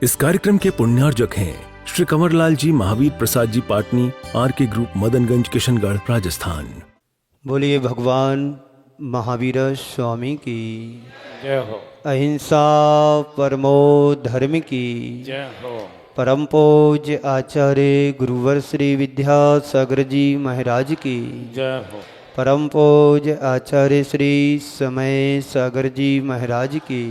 इस कार्यक्रम के पुण्यार्जक हैं श्री कंवरलाल जी महावीर प्रसाद जी पाटनी, आर.के. ग्रुप, मदनगंज, किशनगढ़, राजस्थान। बोलिए भगवान महावीर स्वामी की जय हो। अहिंसा परमो धर्म की जय हो। परम पूज्य आचार्य गुरुवर श्री विद्यासागर जी महाराज की जय हो। परम पूज्य आचार्य श्री समय सागर जी महाराज की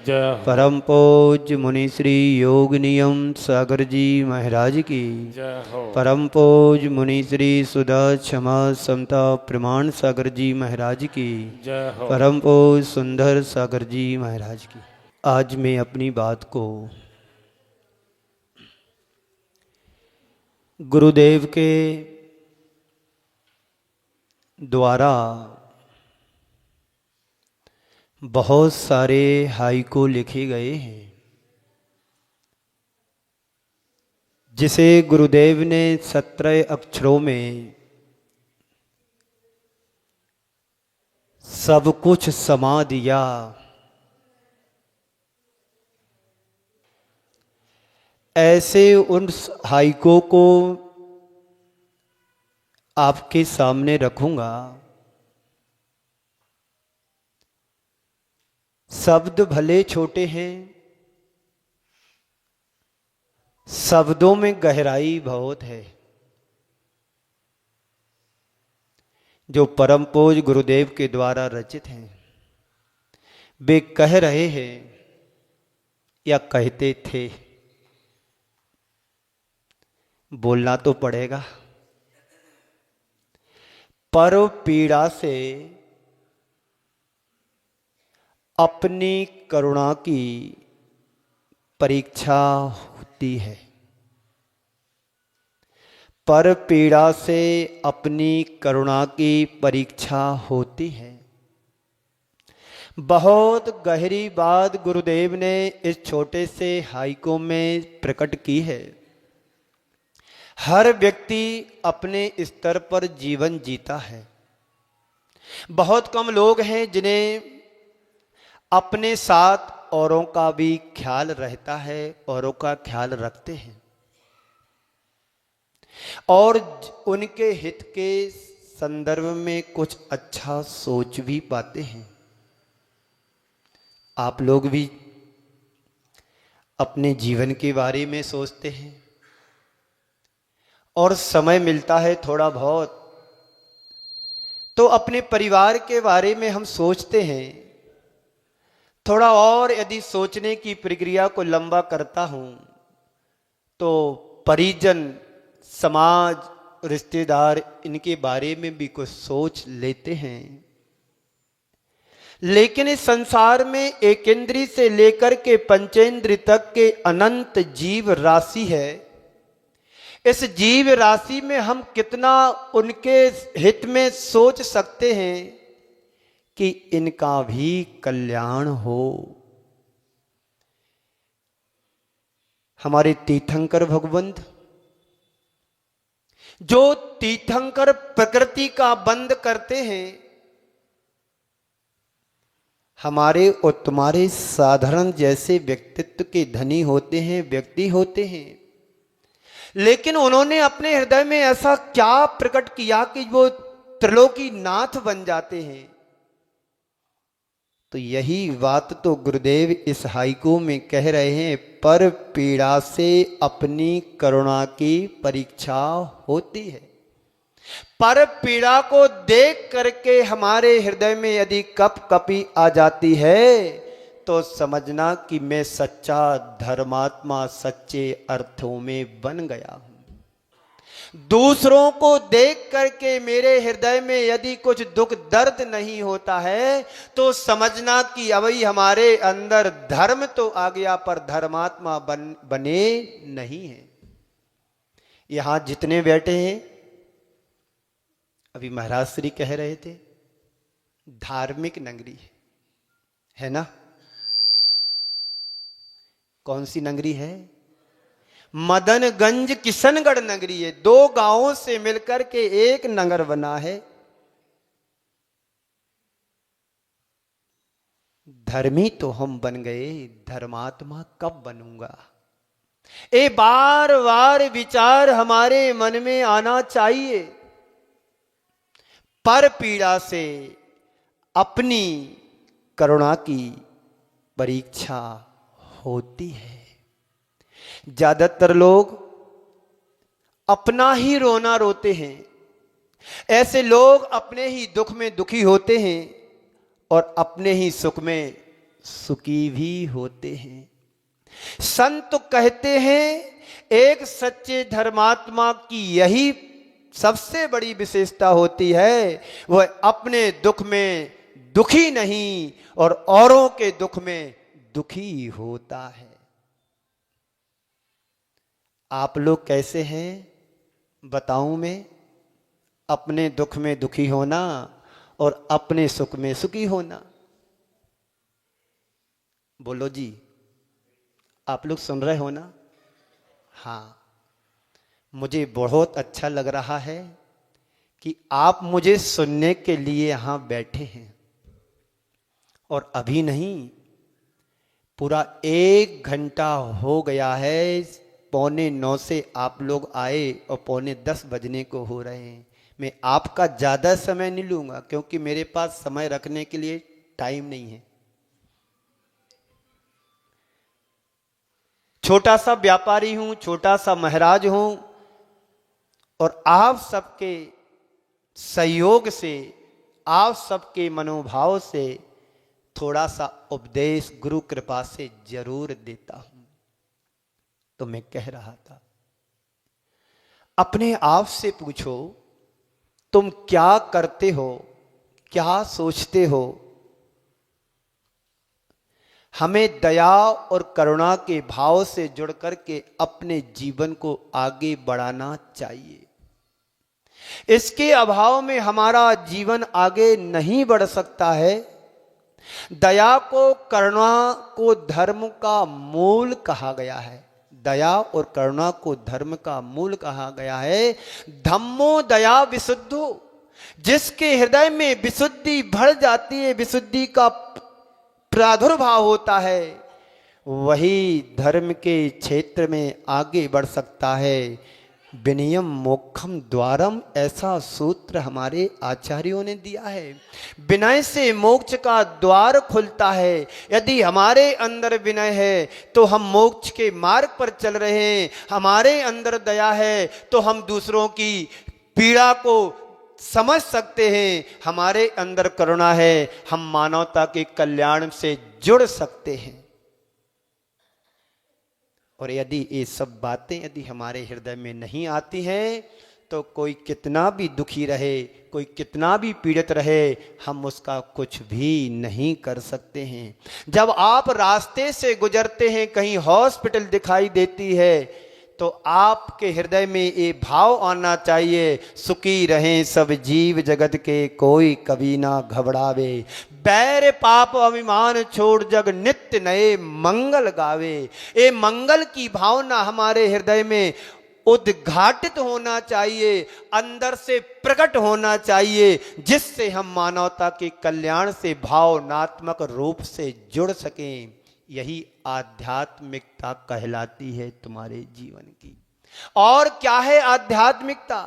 जय हो। परम पूज्य मुनि श्री योग नियम सागर जी महाराज की जय हो। परम पूज्य मुनि श्री सुधा क्षमा समता प्रमाण सागर जी महाराज की जय हो। परम पूज्य सुंदर सागर जी महाराज की। आज मैं अपनी बात को गुरुदेव के द्वारा बहुत सारे हाइकू लिखे गए हैं, जिसे गुरुदेव ने 17 अक्षरों में सब कुछ समा दिया। ऐसे उन हाइकू को आपके सामने रखूंगा। शब्द भले छोटे हैं, शब्दों में गहराई बहुत है। जो परम पूज्य गुरुदेव के द्वारा रचित हैं, वे कह रहे हैं या कहते थे, बोलना तो पड़ेगा। पर पीड़ा से अपनी करुणा की परीक्षा होती है। पर पीड़ा से अपनी करुणा की परीक्षा होती है। बहुत गहरी बात गुरुदेव ने इस छोटे से हाइकू में प्रकट की है। हर व्यक्ति अपने स्तर पर जीवन जीता है। बहुत कम लोग हैं जिन्हें अपने साथ औरों का भी ख्याल रहता है, औरों का ख्याल रखते हैं और उनके हित के संदर्भ में कुछ अच्छा सोच भी पाते हैं। आप लोग भी अपने जीवन के बारे में सोचते हैं और समय मिलता है थोड़ा बहुत तो अपने परिवार के बारे में हम सोचते हैं। थोड़ा और यदि सोचने की प्रक्रिया को लंबा करता हूं तो परिजन, समाज, रिश्तेदार, इनके बारे में भी कुछ सोच लेते हैं। लेकिन इस संसार में एक इंद्री से लेकर के पंचेंद्री तक के अनंत जीव राशि है। इस जीव राशि में हम कितना उनके हित में सोच सकते हैं कि इनका भी कल्याण हो। हमारे तीर्थंकर भगवंत जो तीर्थंकर प्रकृति का बंद करते हैं, हमारे और तुम्हारे साधारण जैसे व्यक्तित्व के धनी होते हैं, व्यक्ति होते हैं। लेकिन उन्होंने अपने हृदय में ऐसा क्या प्रकट किया कि वो त्रिलोकी नाथ बन जाते हैं। तो यही बात तो गुरुदेव इस हाइकू में कह रहे हैं। पर पीड़ा से अपनी करुणा की परीक्षा होती है। पर पीड़ा को देख करके हमारे हृदय में यदि कपकपी आ जाती है तो समझना कि मैं सच्चा धर्मात्मा सच्चे अर्थों में बन गया हूं। दूसरों को देख करके मेरे हृदय में यदि कुछ दुख दर्द नहीं होता है तो समझना कि अभी हमारे अंदर धर्म तो आ गया पर धर्मात्मा बने नहीं है। यहां जितने बैठे हैं, अभी महाराज श्री कह रहे थे, धार्मिक नगरी है ना। कौन सी नगरी है? मदनगंज किशनगढ़ नगरी है। 2 गांवों से मिलकर के एक नगर बना है। धर्मी तो हम बन गए, धर्मात्मा कब बनूंगा? ये बार बार विचार हमारे मन में आना चाहिए। पर पीड़ा से अपनी करुणा की परीक्षा होती है। ज्यादातर लोग अपना ही रोना रोते हैं। ऐसे लोग अपने ही दुख में दुखी होते हैं और अपने ही सुख में सुखी भी होते हैं। संत कहते हैं एक सच्चे धर्मात्मा की यही सबसे बड़ी विशेषता होती है, वह अपने दुख में दुखी नहीं और औरों के दुख में दुखी होता है। आप लोग कैसे हैं बताऊं मैं? अपने दुख में दुखी होना और अपने सुख में सुखी होना। बोलो जी, आप लोग सुन रहे हो ना? हाँ, मुझे बहुत अच्छा लग रहा है कि आप मुझे सुनने के लिए यहां बैठे हैं। और अभी नहीं, पूरा 1 घंटा हो गया है। 8:45 से आप लोग आए और 9:45 बजने को हो रहे हैं। मैं आपका ज्यादा समय नहीं लूंगा क्योंकि मेरे पास समय रखने के लिए टाइम नहीं है। छोटा सा व्यापारी हूं, छोटा सा महाराज हूं, और आप सबके सहयोग से, आप सबके मनोभाव से थोड़ा सा उपदेश गुरु कृपा से जरूर देता हूं। तो मैं कह रहा था, अपने आप से पूछो, तुम क्या करते हो, क्या सोचते हो? हमें दया और करुणा के भाव से जुड़ करके अपने जीवन को आगे बढ़ाना चाहिए। इसके अभाव में हमारा जीवन आगे नहीं बढ़ सकता है। दया को, करुणा को धर्म का मूल कहा गया है। दया और करुणा को धर्म का मूल कहा गया है। धम्मो दया विशुद्धो, जिसके हृदय में विशुद्धि भर जाती है, विशुद्धि का प्रादुर्भाव होता है, वही धर्म के क्षेत्र में आगे बढ़ सकता है। विनयम मोक्षम द्वारम, ऐसा सूत्र हमारे आचार्यों ने दिया है। विनय से मोक्ष का द्वार खुलता है। यदि हमारे अंदर विनय है तो हम मोक्ष के मार्ग पर चल रहे हैं। हमारे अंदर दया है तो हम दूसरों की पीड़ा को समझ सकते हैं। हमारे अंदर करुणा है, हम मानवता के कल्याण से जुड़ सकते हैं। और यदि ये सब बातें यदि हमारे हृदय में नहीं आती हैं तो कोई कितना भी दुखी रहे, कोई कितना भी पीड़ित रहे, हम उसका कुछ भी नहीं कर सकते हैं। जब आप रास्ते से गुजरते हैं, कहीं हॉस्पिटल दिखाई देती है, तो आपके हृदय में ये भाव आना चाहिए, सुखी रहें सब जीव जगत के, कोई कभी ना घबरावे। बैर पाप अभिमान छोड़ जग नित्य नए मंगल गावे। ये मंगल की भावना हमारे हृदय में उद्घाटित होना चाहिए, अंदर से प्रकट होना चाहिए, जिससे हम मानवता के कल्याण से भावनात्मक रूप से जुड़ सकें। यही आध्यात्मिकता कहलाती है तुम्हारे जीवन की। और क्या है आध्यात्मिकता?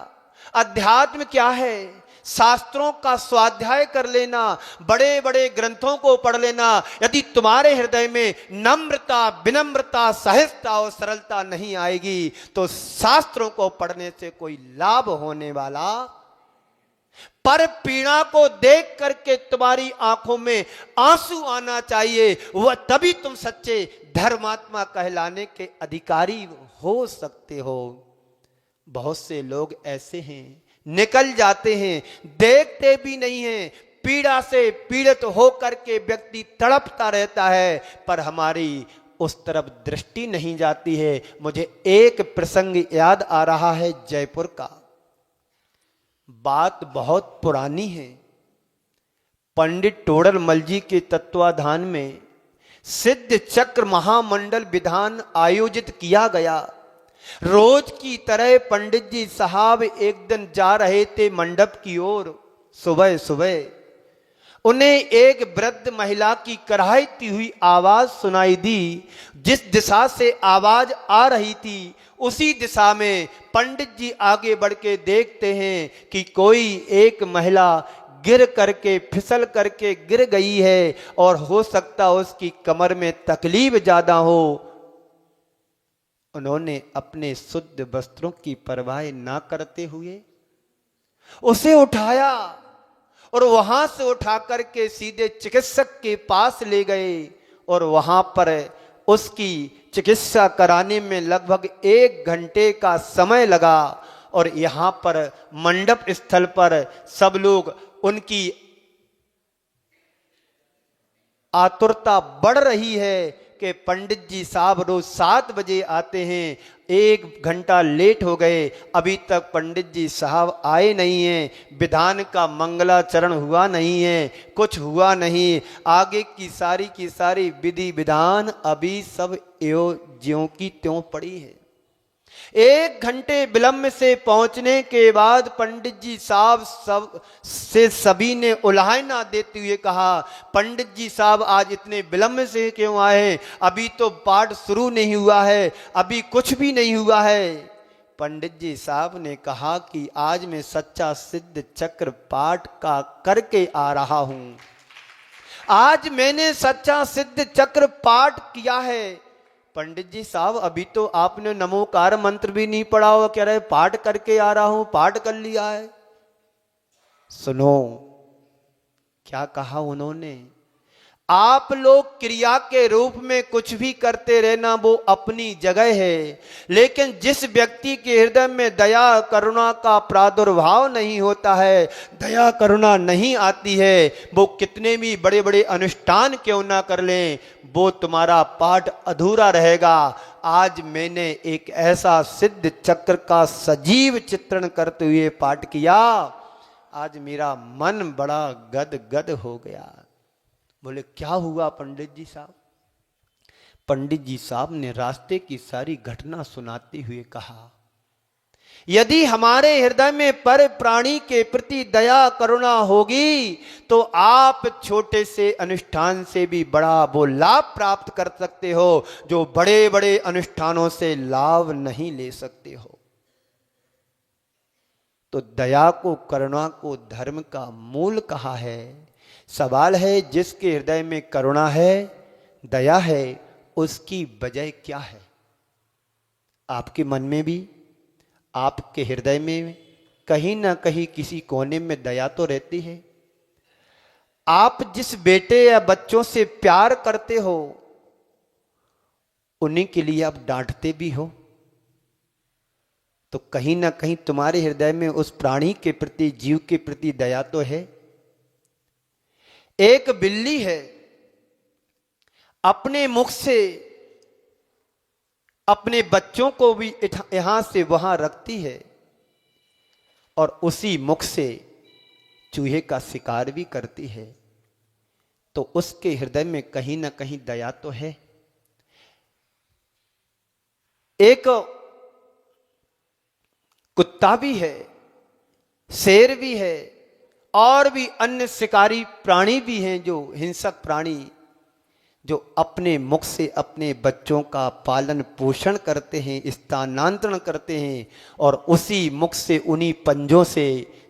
अध्यात्म क्या है? शास्त्रों का स्वाध्याय कर लेना, बड़े बड़े ग्रंथों को पढ़ लेना। यदि तुम्हारे हृदय में नम्रता, विनम्रता, सहजता और सरलता नहीं आएगी तो शास्त्रों को पढ़ने से कोई लाभ होने वाला। पर पीड़ा को देख करके तुम्हारी आंखों में आंसू आना चाहिए, वह तभी तुम सच्चे धर्मात्मा कहलाने के अधिकारी हो सकते हो। बहुत से लोग ऐसे हैं, निकल जाते हैं, देखते भी नहीं हैं। पीड़ा से पीड़ित होकर के व्यक्ति तड़पता रहता है, पर हमारी उस तरफ दृष्टि नहीं जाती है। मुझे एक प्रसंग याद आ रहा है जयपुर का। बात बहुत पुरानी है। पंडित टोडरमल जी के तत्वाधान में सिद्ध चक्र महामंडल विधान आयोजित किया गया। रोज की तरह पंडित जी साहब एक दिन जा रहे थे मंडप की ओर सुबह सुबह, उन्हें एक वृद्ध महिला की कराहती हुई आवाज सुनाई दी। जिस दिशा से आवाज आ रही थी उसी दिशा में पंडित जी आगे बढ़ के देखते हैं कि कोई एक महिला गिर करके फिसल करके गिर गई है और हो सकता उसकी कमर में तकलीफ ज्यादा हो। उन्होंने अपने शुद्ध वस्त्रों की परवाह ना करते हुए उसे उठाया और वहां से उठा करके सीधे चिकित्सक के पास ले गए और वहां पर उसकी चिकित्सा कराने में लगभग 1 घंटे का समय लगा। और यहां पर मंडप स्थल पर सब लोग उनकी आतुरता बढ़ रही है कि पंडित जी साहब रोज 7 बजे आते हैं, 1 घंटा लेट हो गए, अभी तक पंडित जी साहब आए नहीं हैं, विधान का मंगलाचरण हुआ नहीं है, कुछ हुआ नहीं, आगे की सारी विधि विधान अभी सब ज्यों की त्यों पड़ी है। 1 घंटे विलंब से पहुंचने के बाद पंडित जी साहब सभी ने उलाहना देते हुए कहा, पंडित जी साहब आज इतने विलंब से क्यों आए? अभी तो पाठ शुरू नहीं हुआ है, अभी कुछ भी नहीं हुआ है। पंडित जी साहब ने कहा कि आज मैं सच्चा सिद्ध चक्र पाठ का करके आ रहा हूं, आज मैंने सच्चा सिद्ध चक्र पाठ किया है। पंडित जी साहब अभी तो आपने नमोकार मंत्र भी नहीं पढ़ा हो, कह रहे पाठ करके आ रहा हूं, पाठ कर लिया है। सुनो क्या कहा उन्होंने, आप लोग क्रिया के रूप में कुछ भी करते रहना वो अपनी जगह है, लेकिन जिस व्यक्ति के हृदय में दया करुणा का प्रादुर्भाव नहीं होता है, दया करुणा नहीं आती है, वो कितने भी बड़े बड़े अनुष्ठान क्यों ना कर लें, वो तुम्हारा पाठ अधूरा रहेगा। आज मैंने एक ऐसा सिद्ध चक्र का सजीव चित्रण करते हुए पाठ किया, आज मेरा मन बड़ा गद हो गया। बोले क्या हुआ पंडित जी साहब? पंडित जी साहब ने रास्ते की सारी घटना सुनाते हुए कहा, यदि हमारे हृदय में पर प्राणी के प्रति दया करुणा होगी तो आप छोटे से अनुष्ठान से भी बड़ा वो लाभ प्राप्त कर सकते हो जो बड़े बड़े अनुष्ठानों से लाभ नहीं ले सकते हो। तो दया को करुणा को धर्म का मूल कहा है। सवाल है जिसके हृदय में करुणा है दया है उसकी वजह क्या है? आपके मन में भी आपके हृदय में कहीं ना कहीं किसी कोने में दया तो रहती है। आप जिस बेटे या बच्चों से प्यार करते हो उन्हीं के लिए आप डांटते भी हो, तो कहीं ना कहीं तुम्हारे हृदय में उस प्राणी के प्रति जीव के प्रति दया तो है। एक बिल्ली है, अपने मुख से अपने बच्चों को भी यहां से वहां रखती है और उसी मुख से चूहे का शिकार भी करती है, तो उसके हृदय में कहीं ना कहीं दया तो है। एक कुत्ता भी है, शेर भी है और भी अन्य शिकारी प्राणी भी हैं जो हिंसक प्राणी जो अपने मुख से अपने बच्चों का पालन पोषण करते हैं, स्थानांतरण करते हैं और उसी मुख से उन्हीं पंजों से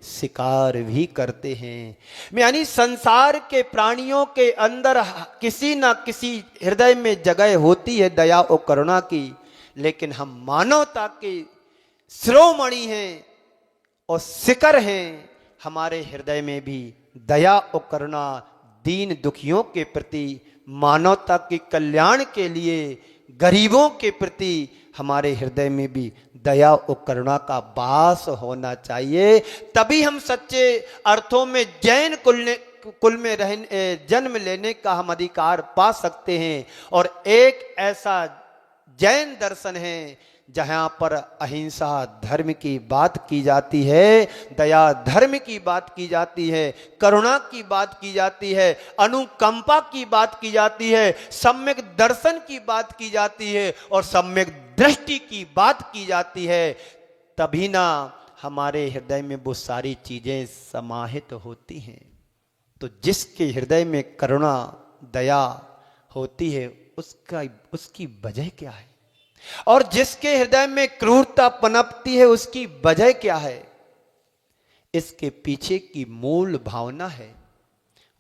शिकार भी करते हैं। यानी संसार के प्राणियों के अंदर किसी ना किसी हृदय में जगह होती है दया और करुणा की, लेकिन हम मानवता के शिरोमणि हैं और शिखर हैं। हमारे हृदय में भी दया और करुणा दीन दुखियों के प्रति, मानवता के कल्याण के लिए, गरीबों के प्रति हमारे हृदय में भी दया और करुणा का वास होना चाहिए। तभी हम सच्चे अर्थों में जैन कुल में जन्म लेने का हम अधिकार पा सकते हैं। और एक ऐसा जैन दर्शन है जहां पर अहिंसा धर्म की बात की जाती है, दया धर्म की बात की जाती है, करुणा की बात की जाती है, अनुकंपा की बात की जाती है, सम्यक दर्शन की बात की जाती है और सम्यक दृष्टि की बात की जाती है। तभी ना हमारे हृदय में वो सारी चीजें समाहित होती हैं। तो जिसके हृदय में करुणा दया होती है उसकी वजह क्या है, और जिसके हृदय में क्रूरता पनपती है उसकी वजह क्या है, इसके पीछे की मूल भावना है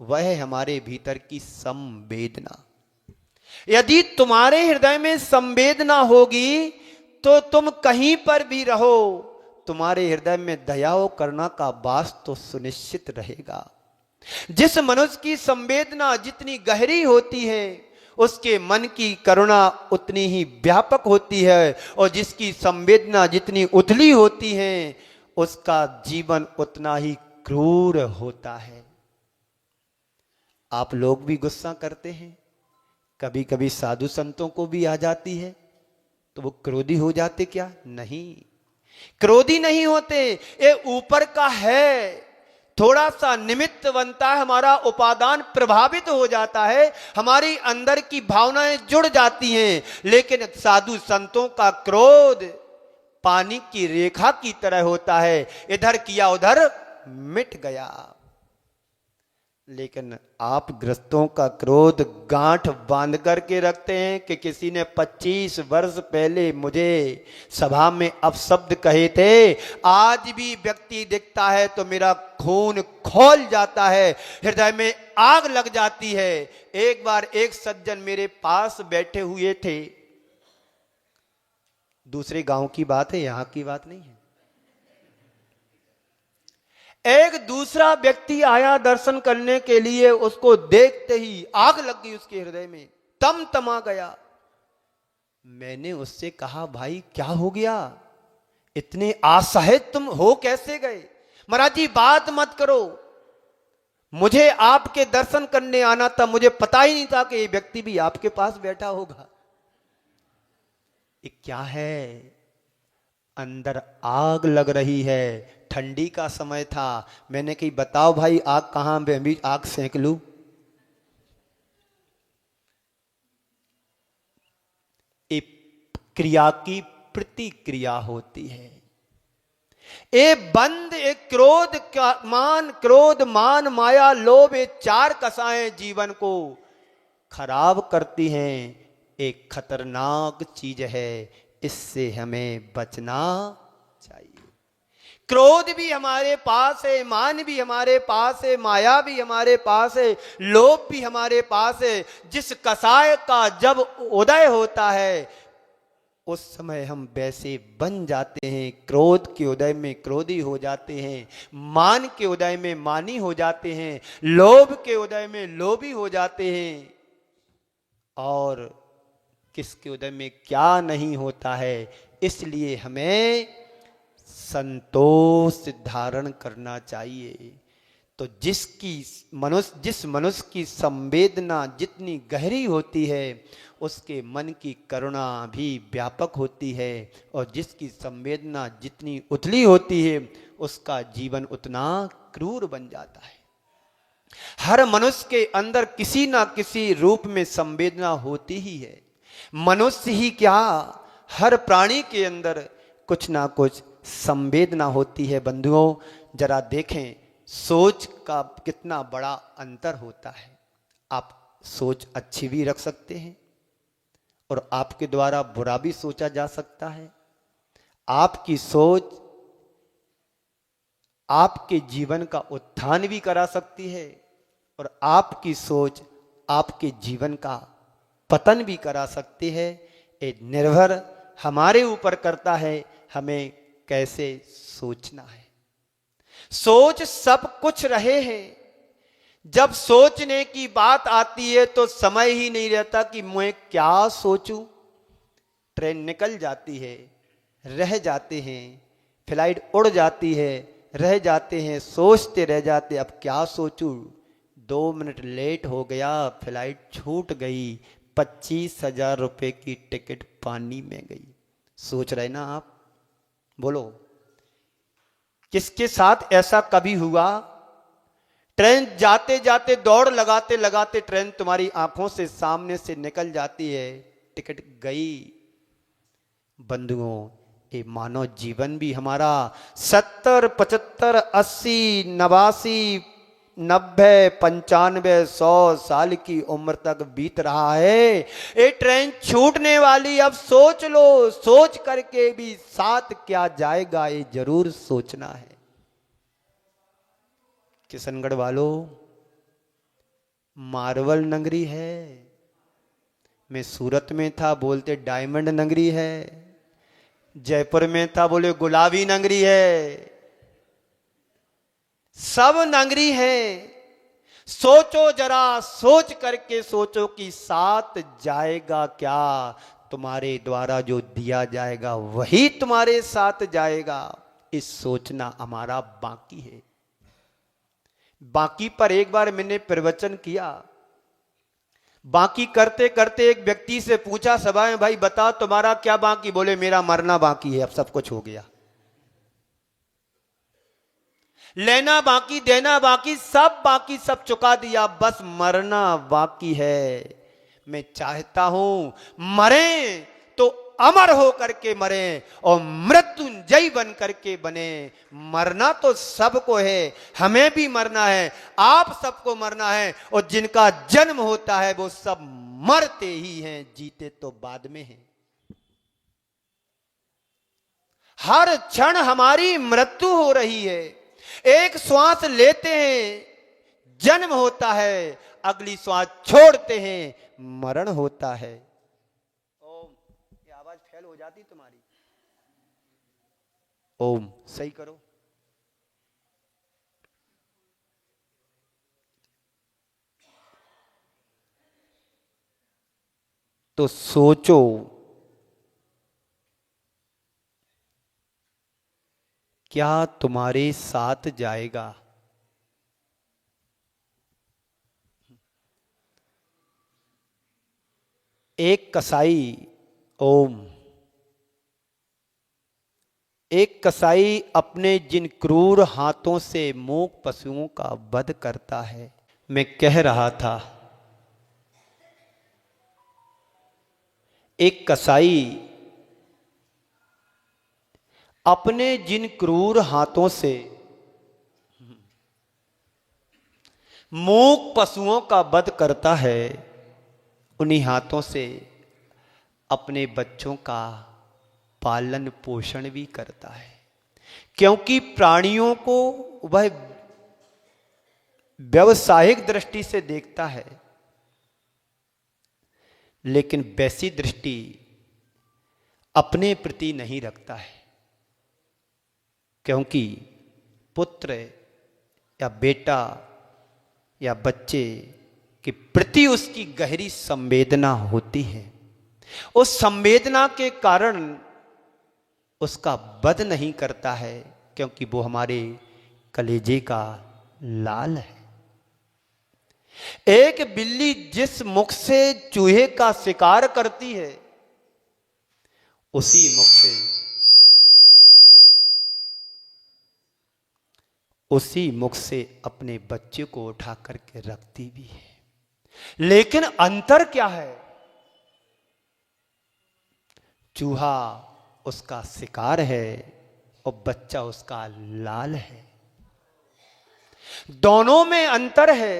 वह है हमारे भीतर की संवेदना। यदि तुम्हारे हृदय में संवेदना होगी तो तुम कहीं पर भी रहो, तुम्हारे हृदय में दया करना का वास तो सुनिश्चित रहेगा। जिस मनुष्य की संवेदना जितनी गहरी होती है उसके मन की करुणा उतनी ही व्यापक होती है, और जिसकी संवेदना जितनी उथली होती है उसका जीवन उतना ही क्रूर होता है। आप लोग भी गुस्सा करते हैं, कभी कभी साधु संतों को भी आ जाती है, तो वो क्रोधी हो जाते क्या? नहीं, क्रोधी नहीं होते, ये ऊपर का है। थोड़ा सा निमित्त बनता है, हमारा उपादान प्रभावित हो जाता है, हमारी अंदर की भावनाएं जुड़ जाती हैं, लेकिन साधु संतों का क्रोध पानी की रेखा की तरह होता है, इधर किया उधर मिट गया। लेकिन आप ग्रस्तों का क्रोध गांठ बांध करके रखते हैं कि किसी ने 25 वर्ष पहले मुझे सभा में अपशब्द कहे थे, आज भी व्यक्ति दिखता है तो मेरा खून खौल जाता है, हृदय में आग लग जाती है। एक बार एक सज्जन मेरे पास बैठे हुए थे, दूसरे गांव की बात है, यहां की बात नहीं है। एक दूसरा व्यक्ति आया दर्शन करने के लिए, उसको देखते ही आग लग गई उसके हृदय में, तम तमा गया। मैंने उससे कहा, भाई क्या हो गया, इतने असहज तुम हो कैसे गए? महाराज जी बात मत करो, मुझे आपके दर्शन करने आना था, मुझे पता ही नहीं था कि ये व्यक्ति भी आपके पास बैठा होगा। ये क्या है? अंदर आग लग रही है, ठंडी का समय था। मैंने कही बताओ भाई आग कहां, मैं भी आग सेंक लूं? एक क्रिया की प्रतिक्रिया होती है। ए बंद, एक क्रोध मान माया लोभ, ये 4 कसाएं जीवन को खराब करती हैं। एक खतरनाक चीज है, इससे हमें बचना चाहिए। क्रोध भी हमारे पास है, मान भी हमारे पास है, माया भी हमारे पास है, लोभ भी हमारे पास है। जिस कसाय का जब उदय होता है उस समय हम वैसे बन जाते हैं। क्रोध के उदय में क्रोधी हो जाते हैं, मान के उदय में मानी हो जाते हैं, लोभ के उदय में लोभी हो जाते हैं। और किसके उदय में क्या नहीं होता है। इसलिए हमें संतोष धारण करना चाहिए। तो जिस मनुष्य की संवेदना जितनी गहरी होती है उसके मन की करुणा भी व्यापक होती है, और जिसकी संवेदना जितनी उथली होती है उसका जीवन उतना क्रूर बन जाता है। हर मनुष्य के अंदर किसी ना किसी रूप में संवेदना होती ही है। मनुष्य ही क्या, हर प्राणी के अंदर कुछ ना कुछ संवेदना होती है। बंधुओं जरा देखें, सोच का कितना बड़ा अंतर होता है। आप सोच अच्छी भी रख सकते हैं और आपके द्वारा बुरा भी सोचा जा सकता है। आपकी सोच आपके जीवन का उत्थान भी करा सकती है और आपकी सोच आपके जीवन का पतन भी करा सकती है। ये निर्भर हमारे ऊपर करता है हमें कैसे सोचना है। सोच सब कुछ रहे हैं। जब सोचने की बात आती है तो समय ही नहीं रहता कि मैं क्या सोचूं। ट्रेन निकल जाती है, रह जाते हैं, फ्लाइट उड़ जाती है, रह जाते हैं, सोचते रह जाते अब क्या सोचूं। 2 मिनट लेट हो गया, फ्लाइट छूट गई, 25,000 रुपए की टिकट पानी में गई। सोच रहे ना आप? बोलो किसके साथ ऐसा कभी हुआ? ट्रेन जाते जाते दौड़ लगाते लगाते ट्रेन तुम्हारी आंखों से सामने से निकल जाती है, टिकट गई। बंधुओं ये मानव जीवन भी हमारा 70, 75, 80, 89 90, 95, 100 साल की उम्र तक बीत रहा है। ये ट्रेन छूटने वाली, अब सोच लो, सोच करके भी साथ क्या जाएगा ये जरूर सोचना है। किशनगढ़ वालों, मार्बल नगरी है। मैं सूरत में था, बोलते डायमंड नगरी है। जयपुर में था, बोले गुलाबी नगरी है। सब नगरी है। सोचो जरा, सोच करके सोचो कि साथ जाएगा क्या। तुम्हारे द्वारा जो दिया जाएगा वही तुम्हारे साथ जाएगा। इस सोचना हमारा बाकी है। बाकी पर एक बार मैंने प्रवचन किया। बाकी करते करते एक व्यक्ति से पूछा सभा में, भाई बता तुम्हारा क्या बाकी। बोले मेरा मरना बाकी है, अब सब कुछ हो गया। लेना बाकी, देना बाकी, सब बाकी, सब चुका दिया, बस मरना बाकी है। मैं चाहता हूं मरे तो अमर हो करके मरे और मृत्युंजय बन करके बने। मरना तो सबको है, हमें भी मरना है, आप सबको मरना है। और जिनका जन्म होता है वो सब मरते ही हैं, जीते तो बाद में हैं। हर क्षण हमारी मृत्यु हो रही है। एक श्वास लेते हैं, जन्म होता है, अगली श्वास छोड़ते हैं, मरण होता है। ओम, ये आवाज फैल हो जाती तुम्हारी। ओम सही करो। तो सोचो, क्या तुम्हारे साथ जाएगा? एक कसाई, ओम, एक कसाई अपने जिन क्रूर हाथों से मूक पशुओं का वध करता है। मैं कह रहा था, एक कसाई अपने जिन क्रूर हाथों से मूक पशुओं का वध करता है, उन्हीं हाथों से अपने बच्चों का पालन पोषण भी करता है। क्योंकि प्राणियों को वह व्यवसायिक दृष्टि से देखता है, लेकिन वैसी दृष्टि अपने प्रति नहीं रखता है। क्योंकि पुत्र या बेटा या बच्चे के प्रति उसकी गहरी संवेदना होती है। उस संवेदना के कारण उसका वध नहीं करता है, क्योंकि वो हमारे कलेजे का लाल है। एक बिल्ली जिस मुख से चूहे का शिकार करती है, उसी मुख से अपने बच्चे को उठा करके रखती भी है। लेकिन अंतर क्या है? चूहा उसका शिकार है और बच्चा उसका लाल है। दोनों में अंतर है।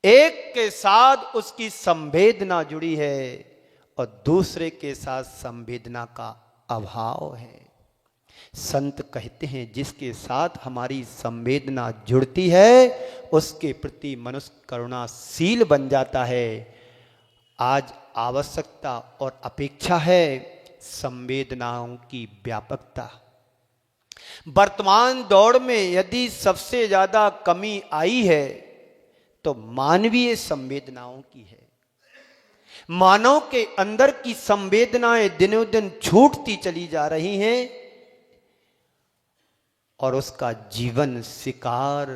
एक के साथ उसकी संवेदना जुड़ी है और दूसरे के साथ संवेदना का अभाव है। संत कहते हैं, जिसके साथ हमारी संवेदना जुड़ती है उसके प्रति मनुष्य करुणाशील बन जाता है। आज आवश्यकता और अपेक्षा है संवेदनाओं की व्यापकता। वर्तमान दौर में यदि सबसे ज्यादा कमी आई है तो मानवीय संवेदनाओं की है। मानव के अंदर की संवेदनाएं दिनों दिन छूटती चली जा रही हैं और उसका जीवन शिकार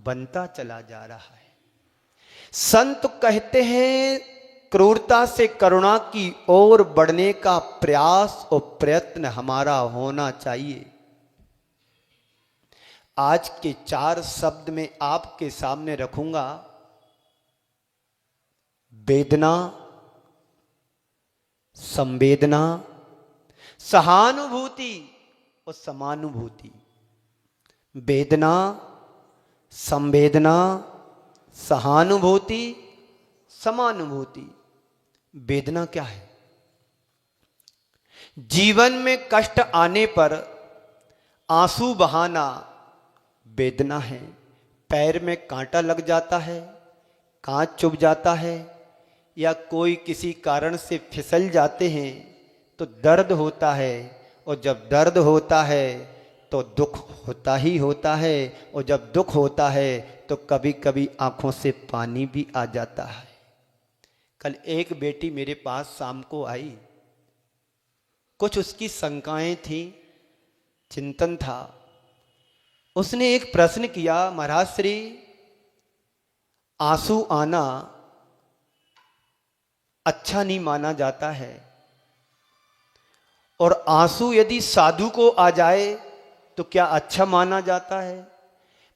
बनता चला जा रहा है। संत कहते हैं, क्रूरता से करुणा की ओर बढ़ने का प्रयास और प्रयत्न हमारा होना चाहिए। आज के 4 शब्द में आपके सामने रखूंगा, वेदना, संवेदना, सहानुभूति और समानुभूति। वेदना, संवेदना, सहानुभूति, समानुभूति। वेदना क्या है? जीवन में कष्ट आने पर आंसू बहाना वेदना है। पैर में कांटा लग जाता है, कांच चुभ जाता है, या कोई किसी कारण से फिसल जाते हैं तो दर्द होता है, और जब दर्द होता है तो दुख होता ही होता है, और जब दुख होता है तो कभी कभी आंखों से पानी भी आ जाता है। कल एक बेटी मेरे पास शाम को आई, कुछ उसकी शंकाएं थी, चिंतन था। उसने एक प्रश्न किया, महाराज श्री, आंसू आना अच्छा नहीं माना जाता है, और आंसू यदि साधु को आ जाए तो क्या अच्छा माना जाता है?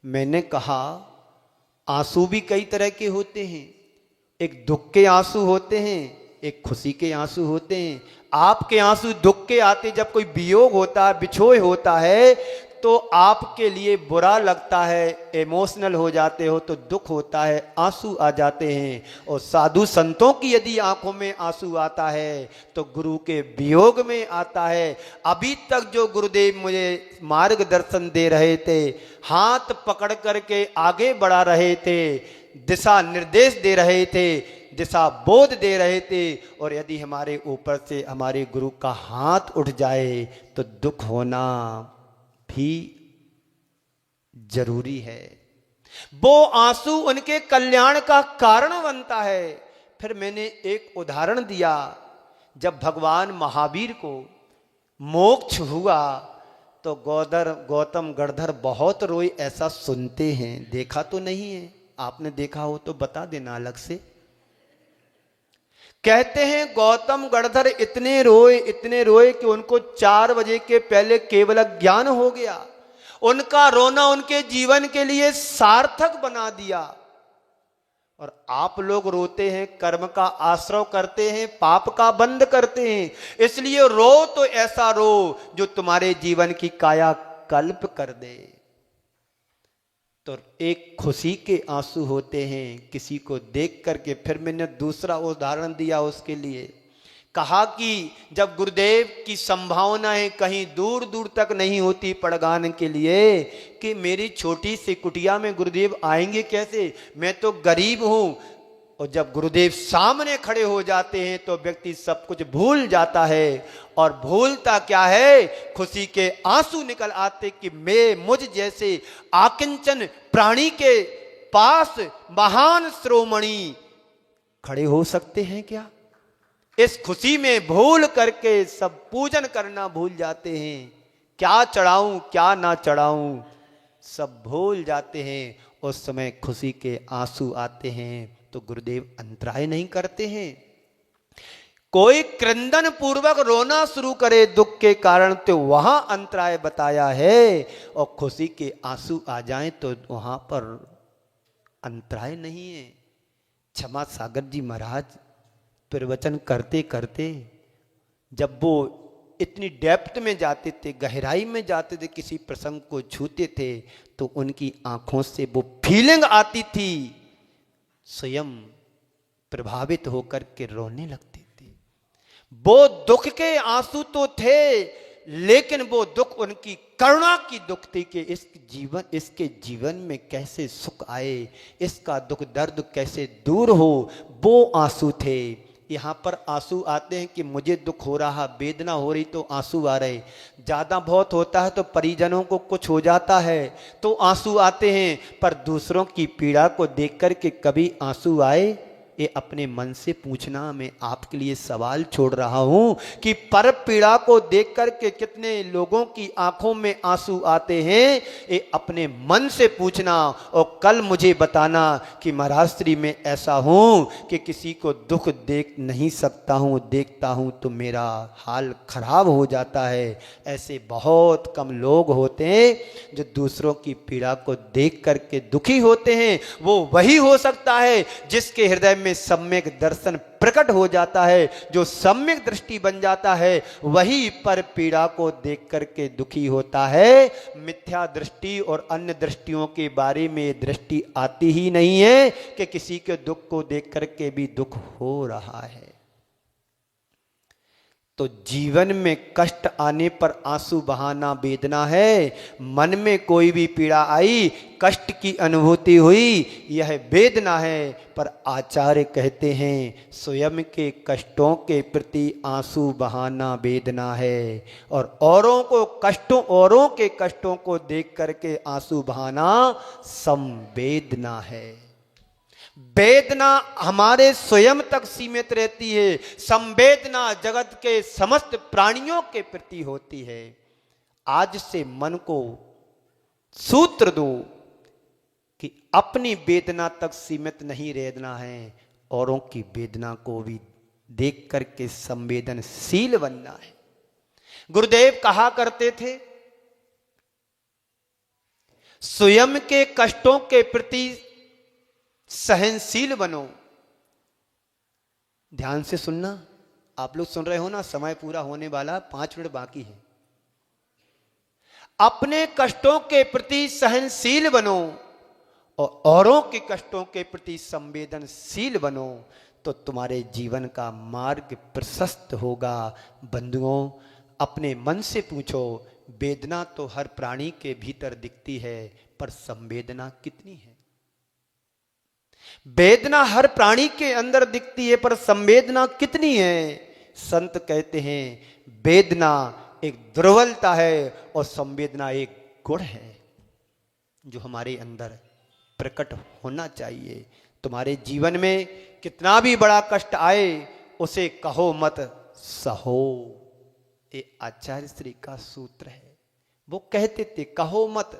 मैंने कहा आंसू भी कई तरह के होते हैं। एक दुख के आंसू होते हैं, एक खुशी के आंसू होते हैं। आपके आंसू दुख के आते जब कोई वियोग होता है, बिछोह होता है, तो आपके लिए बुरा लगता है, इमोशनल हो जाते हो, तो दुख होता है, आंसू आ जाते हैं। और साधु संतों की यदि आंखों में आंसू आता है तो गुरु के वियोग में आता है। अभी तक जो गुरुदेव मुझे मार्गदर्शन दे रहे थे, हाथ पकड़ करके आगे बढ़ा रहे थे, दिशा निर्देश दे रहे थे, दिशा बोध दे रहे थे, और यदि हमारे ऊपर से हमारे गुरु का हाथ उठ जाए तो दुख होना भी जरूरी है। वो आंसू उनके कल्याण का कारण बनता है। फिर मैंने एक उदाहरण दिया, जब भगवान महावीर को मोक्ष हुआ तो गौतम गणधर बहुत रोए, ऐसा सुनते हैं, देखा तो नहीं है। आपने देखा हो तो बता देना अलग से। कहते हैं गौतम गणधर इतने रोए कि उनको 4 बजे के पहले केवल ज्ञान हो गया। उनका रोना उनके जीवन के लिए सार्थक बना दिया। और आप लोग रोते हैं, कर्म का आश्रय करते हैं, पाप का बंद करते हैं। इसलिए रो तो ऐसा रो जो तुम्हारे जीवन की काया कल्प कर दे। तो एक खुशी के आंसू होते हैं किसी को देख करके। फिर मैंने दूसरा उदाहरण दिया उसके लिए, कहा कि जब गुरुदेव की संभावनाएं कहीं दूर दूर तक नहीं होती पड़गान के लिए, कि मेरी छोटी सी कुटिया में गुरुदेव आएंगे कैसे, मैं तो गरीब हूं। और जब गुरुदेव सामने खड़े हो जाते हैं तो व्यक्ति सब कुछ भूल जाता है। और भूलता क्या है, खुशी के आंसू निकल आते कि मुझ जैसे आकिंचन प्राणी के पास महान श्रोमणी खड़े हो सकते हैं क्या। इस खुशी में भूल करके सब पूजन करना भूल जाते हैं। क्या चढ़ाऊं क्या ना चढ़ाऊं सब भूल जाते हैं। उस समय खुशी के आंसू आते हैं तो गुरुदेव अंतराय नहीं करते हैं। कोई क्रंदन पूर्वक रोना शुरू करे दुख के कारण तो वहां अंतराय बताया है, और खुशी के आंसू आ जाएं तो वहां पर अंतराय नहीं है। क्षमा सागर जी महाराज प्रवचन करते करते जब वो इतनी डेप्थ में जाते थे, गहराई में जाते थे, किसी प्रसंग को छूते थे, तो उनकी आंखों से वो फीलिंग आती थी, स्वयं प्रभावित होकर के रोने लगते थे। वो दुख के आंसू तो थे, लेकिन वो दुख उनकी करुणा की दुख थी कि इसके जीवन में कैसे सुख आए, इसका दुख दर्द कैसे दूर हो, वो आंसू थे। यहाँ पर आंसू आते हैं कि मुझे दुख हो रहा, वेदना हो रही तो आंसू आ रहे। ज़्यादा बहुत होता है तो परिजनों को कुछ हो जाता है तो आंसू आते हैं, पर दूसरों की पीड़ा को देख कर के कभी आंसू आए, ये अपने मन से पूछना। मैं आपके लिए सवाल छोड़ रहा हूं कि पर पीड़ा को देख कर के कितने लोगों की आंखों में आंसू आते हैं, ये अपने मन से पूछना। और कल मुझे बताना कि महाराज श्री मैं ऐसा हूं कि किसी को दुख देख नहीं सकता हूं, देखता हूं तो मेरा हाल खराब हो जाता है। ऐसे बहुत कम लोग होते हैं जो दूसरों की पीड़ा को देख करके दुखी होते हैं। वो वही हो सकता है जिसके हृदय में सम्यक दर्शन प्रकट हो जाता है। जो सम्यक दृष्टि बन जाता है वही पर पीड़ा को देख करके दुखी होता है। मिथ्या दृष्टि और अन्य दृष्टियों के बारे में दृष्टि आती ही नहीं है कि किसी के दुख को देख करके भी दुख हो रहा है। तो जीवन में कष्ट आने पर आंसू बहाना वेदना है। मन में कोई भी पीड़ा आई, कष्ट की अनुभूति हुई, यह वेदना है। पर आचार्य कहते हैं स्वयं के कष्टों के प्रति आंसू बहाना वेदना है, और औरों के कष्टों को देख करके आंसू बहाना संवेदना है। वेदना हमारे स्वयं तक सीमित रहती है, संवेदना जगत के समस्त प्राणियों के प्रति होती है। आज से मन को सूत्र दो कि अपनी वेदना तक सीमित नहीं रहना है, औरों की वेदना को भी देख करके संवेदनशील बनना है। गुरुदेव कहा करते थे स्वयं के कष्टों के प्रति सहनशील बनो। ध्यान से सुनना, आप लोग सुन रहे हो ना, समय पूरा होने वाला, 5 मिनट बाकी है। अपने कष्टों के प्रति सहनशील बनो और औरों के कष्टों के प्रति संवेदनशील बनो, तो तुम्हारे जीवन का मार्ग प्रशस्त होगा। बंधुओं, अपने मन से पूछो, वेदना तो हर प्राणी के भीतर दिखती है, पर संवेदना कितनी है? वेदना हर प्राणी के अंदर दिखती है, पर संवेदना कितनी है? संत कहते हैं वेदना एक दुर्बलता है और संवेदना एक गुण है जो हमारे अंदर प्रकट होना चाहिए। तुम्हारे जीवन में कितना भी बड़ा कष्ट आए, उसे कहो मत, सहो। ये आचार्य श्री का सूत्र है। वो कहते थे कहो मत,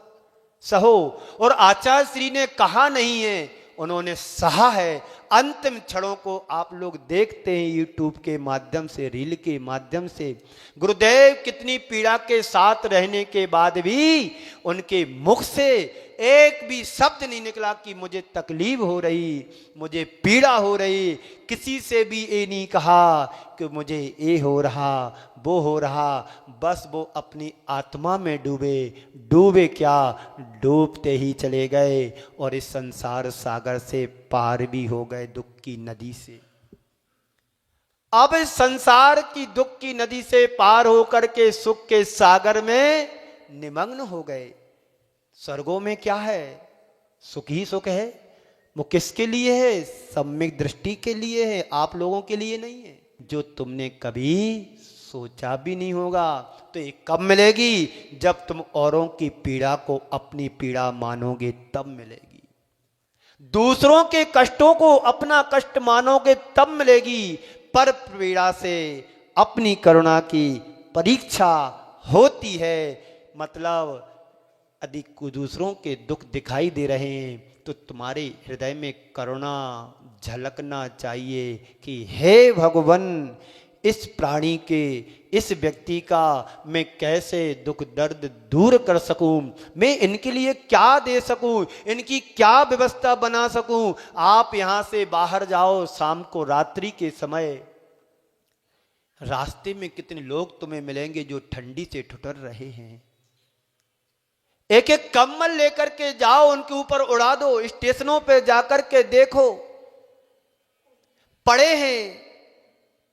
सहो, और आचार्य श्री ने कहा नहीं है, उन्होंने सहा है। अंतिम क्षणों को आप लोग देखते हैं यूट्यूब के माध्यम से, रील के माध्यम से। गुरुदेव कितनी पीड़ा के साथ रहने के बाद भी उनके मुख से एक भी शब्द नहीं निकला कि मुझे तकलीफ हो रही, मुझे पीड़ा हो रही। किसी से भी ये नहीं कहा कि मुझे ये हो रहा, वो हो रहा। बस वो अपनी आत्मा में डूबे क्या, डूबते ही चले गए और इस संसार सागर से पार भी हो गए दुख की नदी से। अब इस संसार की दुख की नदी से पार होकर के सुख के सागर में निमग्न हो गए। स्वर्गों में क्या है? सुख ही सुख है। वो किसके लिए है? सम्यक दृष्टि के लिए है, आप लोगों के लिए नहीं है। जो तुमने कभी सोचा भी नहीं होगा। तो ये कब मिलेगी? जब तुम औरों की पीड़ा को अपनी पीड़ा मानोगे, तब मिलेगी। दूसरों के कष्टों को अपना कष्ट मानोगे, तब मिलेगी। पर पीड़ा से अपनी करुणा की परीक्षा होती है। मतलब यदि दूसरों के दुख दिखाई दे रहे हैं तो तुम्हारे हृदय में करुणा झलकना चाहिए कि हे भगवान, इस प्राणी के, इस व्यक्ति का मैं कैसे दुख दर्द दूर कर सकूं, मैं इनके लिए क्या दे सकूं, इनकी क्या व्यवस्था बना सकूं। आप यहां से बाहर जाओ शाम को, रात्रि के समय, रास्ते में कितने लोग तुम्हें मिलेंगे जो ठंडी से ठुठर रहे हैं। एक एक कम्बल लेकर के जाओ, उनके ऊपर उड़ा दो। स्टेशनों पे जाकर के देखो, पड़े हैं,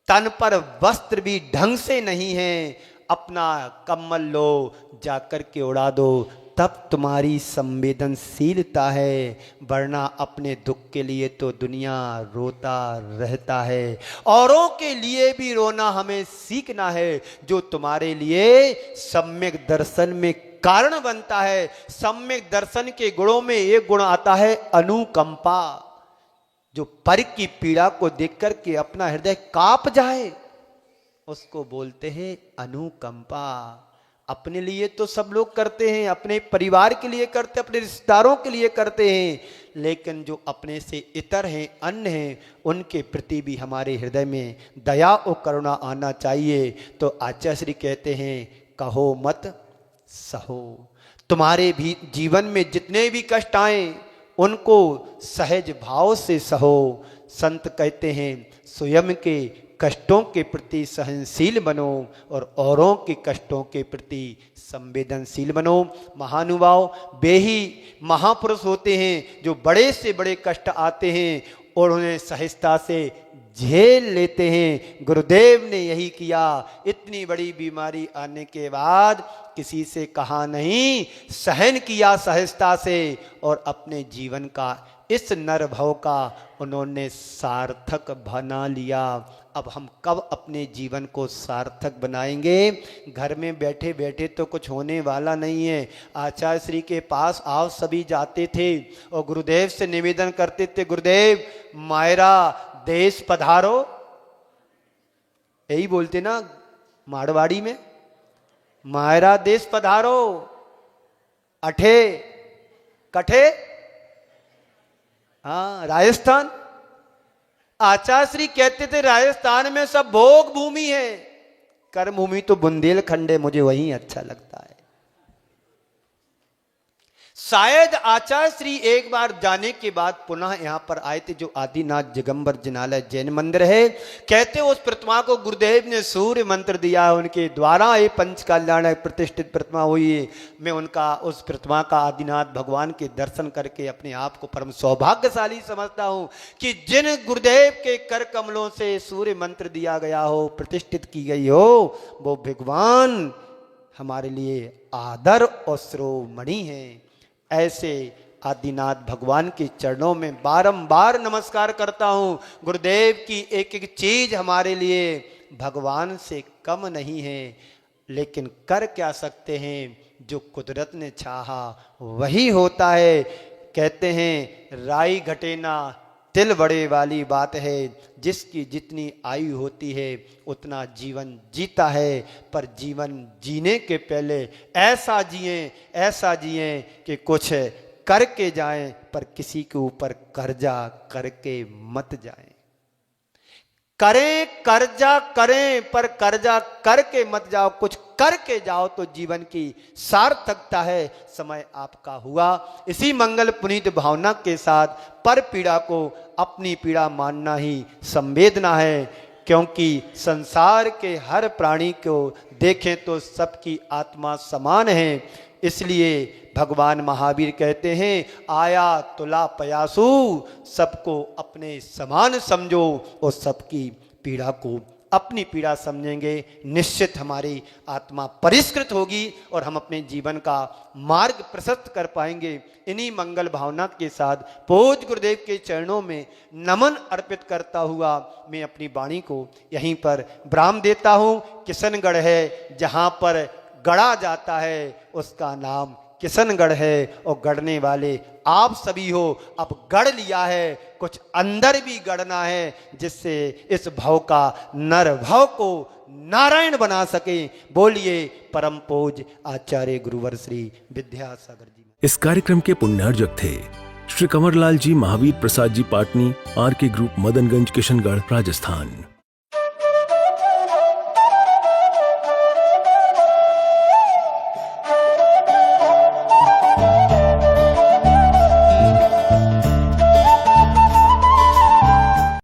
तन पर वस्त्र भी ढंग से नहीं है। अपना कम्बल लो, जाकर के उड़ा दो, तब तुम्हारी संवेदनशीलता है। वरना अपने दुख के लिए तो दुनिया रोता रहता है। औरों के लिए भी रोना हमें सीखना है, जो तुम्हारे लिए सम्यक दर्शन में कारण बनता है। सम्यक दर्शन के गुणों में एक गुण आता है अनुकंपा। जो पर की पीड़ा को देख करके अपना हृदय कांप जाए, उसको बोलते हैं अनुकंपा। अपने लिए तो सब लोग करते हैं, अपने परिवार के लिए करते हैं, अपने रिश्तेदारों के लिए करते हैं, लेकिन जो अपने से इतर हैं, अन्य हैं, उनके प्रति भी हमारे हृदय में दया और करुणा आना चाहिए। तो आचार्य श्री कहते हैं कहो मत, सहो। तुम्हारे भी जीवन में जितने भी कष्ट आए, उनको सहज भाव से सहो, संत कहते हैं स्वयं के कष्टों के प्रति सहनशील बनो और औरों के कष्टों के प्रति संवेदनशील बनो। महानुभाव वे ही महापुरुष होते हैं जो बड़े से बड़े कष्ट आते हैं और उन्हें सहजता से झेल लेते हैं। गुरुदेव ने यही किया। इतनी बड़ी बीमारी आने के बाद किसी से कहा नहीं, सहन किया सहजता से और अपने जीवन का इस नरभव का उन्होंने सार्थक बना लिया। अब हम कब अपने जीवन को सार्थक बनाएंगे? घर में बैठे बैठे तो कुछ होने वाला नहीं है। आचार्य श्री के पास आप सभी जाते थे और गुरुदेव से निवेदन करते थे, गुरुदेव मायरा देश पधारो। यही बोलते ना मारवाड़ी में, मायरा देश पधारो। अठे कठे, हाँ राजस्थान। आचार्य श्री कहते थे राजस्थान में सब भोग भूमि है, कर्म भूमि तो बुंदेलखंड है, मुझे वही अच्छा लगता है। शायद आचार्य श्री एक बार जाने के बाद पुनः यहाँ पर आए थे, जो आदिनाथ जगम्बर जिनालय जैन मंदिर है। कहते उस प्रतिमा को गुरुदेव ने सूर्य मंत्र दिया है, उनके द्वारा ये पंच कल्याण प्रतिष्ठित प्रतिमा हुई है। मैं उनका उस प्रतिमा का आदिनाथ भगवान के दर्शन करके अपने आप को परम सौभाग्यशाली समझता हूँ कि जिन गुरुदेव के कर कमलों से सूर्य मंत्र दिया गया हो, प्रतिष्ठित की गई हो, वो भगवान हमारे लिए आदर और शिरोमणि है। ऐसे आदिनाथ भगवान के चरणों में बारंबार नमस्कार करता हूँ। गुरुदेव की एक एक चीज हमारे लिए भगवान से कम नहीं है, लेकिन कर क्या सकते हैं? जो कुदरत ने चाहा वही होता है। कहते हैं राई घटे ना तिल बड़े वाली बात है, जिसकी जितनी आयु होती है उतना जीवन जीता है। पर जीवन जीने के पहले ऐसा जिए कि कुछ करके जाएं, पर किसी के ऊपर कर्जा करके मत जाएं। करें कर्जा करें, पर कर्जा करके मत जाओ, कुछ करके जाओ तो जीवन की सार्थकता है। समय आपका हुआ। इसी मंगल पुनीत भावना के साथ पर पीड़ा को अपनी पीड़ा मानना ही संवेदना है, क्योंकि संसार के हर प्राणी को देखें तो सबकी आत्मा समान है। इसलिए भगवान महावीर कहते हैं आया तुला पयासु, सबको अपने समान समझो और सबकी पीड़ा को अपनी पीड़ा समझेंगे, निश्चित हमारी आत्मा परिष्कृत होगी और हम अपने जीवन का मार्ग प्रशस्त कर पाएंगे। इन्हीं मंगल भावना के साथ पूज्य गुरुदेव के चरणों में नमन अर्पित करता हुआ मैं अपनी वाणी को यहीं पर विराम देता हूँ। किशनगढ़ है जहाँ पर गढ़ा जाता है, उसका नाम किशनगढ़ है और गढ़ने वाले आप सभी हो। अब गढ़ लिया है, कुछ अंदर भी गढ़ना है, जिससे इस भव का नर भव को नारायण बना सके। बोलिए परम पूज्य आचार्य गुरुवर श्री विद्यासागर जी। इस कार्यक्रम के पुण्यार्जक थे श्री कंवरलाल जी महावीर प्रसाद जी पाटनी, आर के ग्रुप, मदनगंज, किशनगढ़, राजस्थान।